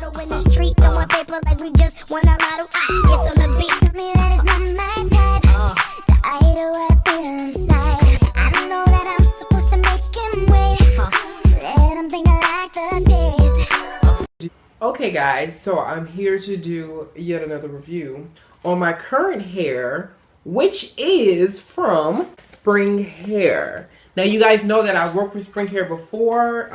bottle in the street, throwing paper like we just won a lotto. Yes, on the beat, tell me that it's not my type. To idle what I feel inside. I don't know that I'm supposed to make him wait. Let him think I like the chase. Okay guys, so I'm here to do yet another review on my current hair, which is from Spring Hair. Now you guys know that I've worked with Spring Hair before.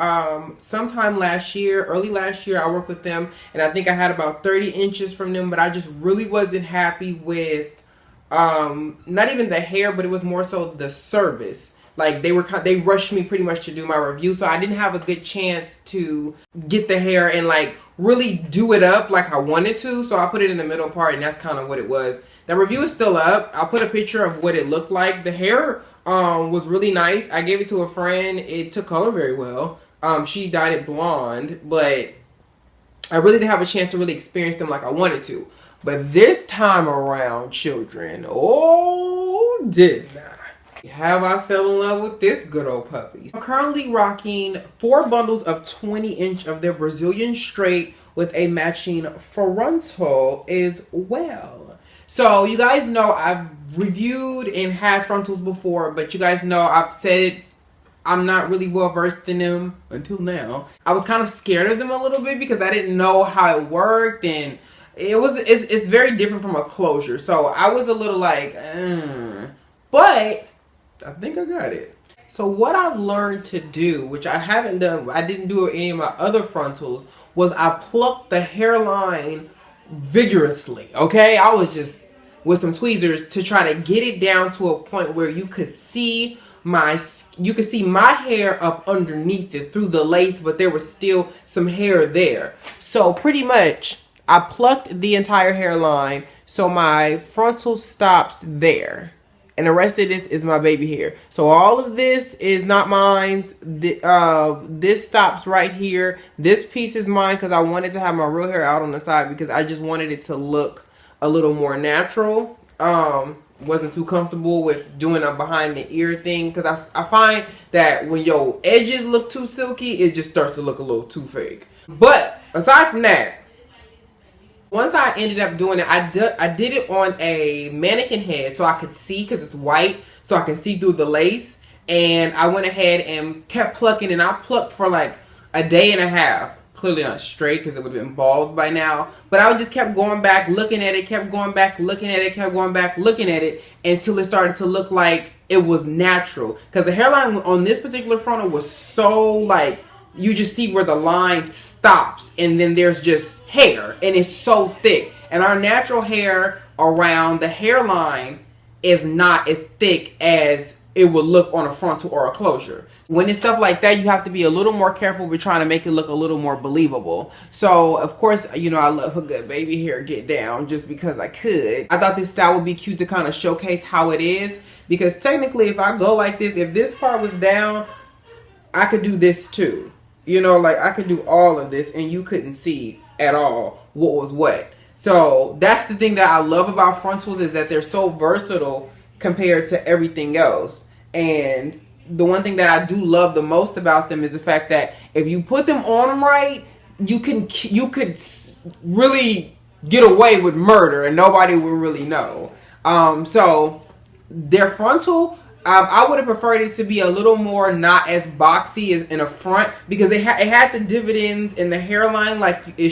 Sometime last year, early last year, I worked with them, and I think I had about 30 inches from them, but I just really wasn't happy with not even the hair, but it was more so the service. Like they rushed me pretty much to do my review, so I didn't have a good chance to get the hair and like really do it up like I wanted to. So I put it in the middle part, and that's kind of what it was. The review is still up. I'll put a picture of what it looked like. The hair was really nice. I gave it to a friend. It took color very well. She dyed it blonde, but I really didn't have a chance to really experience them like I wanted to. But this time around, children, oh, didn't I? Have I fell in love with this good old puppy. I'm currently rocking 4 bundles of 20-inch of their Brazilian straight with a matching frontal as well. So you guys know I've reviewed and had frontals before, but you guys know I've said it, I'm not really well versed in them until now. I was kind of scared of them a little bit because I didn't know how it worked, and it's very different from a closure. So I was a little like, but I think I got it. So what I've learned to do, which I haven't done, I didn't do it with any of my other frontals, was I plucked the hairline vigorously. Okay, I was just with some tweezers to try to get it down to a point where you could see my hair up underneath it through the lace, but there was still some hair there. So pretty much I plucked the entire hairline so my frontal stops there. And the rest of this is my baby hair. So all of this is not mine. This stops right here. This piece is mine because I wanted to have my real hair out on the side because I just wanted it to look a little more natural. Wasn't too comfortable with doing a behind the ear thing because I find that when your edges look too silky, it just starts to look a little too fake. But aside from that, once I ended up doing it, I did it on a mannequin head so I could see because it's white, so I can see through the lace. And I went ahead and kept plucking, and I plucked for like a day and a half. Clearly not straight because it would have been bald by now. But I just kept going back, looking at it, kept going back, looking at it, kept going back, looking at it until it started to look like it was natural. Because the hairline on this particular frontal was so like, you just see where the line stops and then there's just hair and it's so thick. And our natural hair around the hairline is not as thick as it would look on a frontal or a closure. When it's stuff like that, you have to be a little more careful with trying to make it look a little more believable. So, of course, you know, I love a good baby hair get down just because I could. I thought this style would be cute to kind of showcase how it is. Because technically, if I go like this, if this part was down, I could do this too. You know, like I could do all of this and you couldn't see at all what was what. So that's the thing that I love about frontals, is that they're so versatile compared to everything else. And the one thing that I do love the most about them is the fact that if you put them on right, you could really get away with murder and nobody will really know. So their frontal, I would have preferred it to be a little more not as boxy as in a front, because it had the dividends in the hairline like it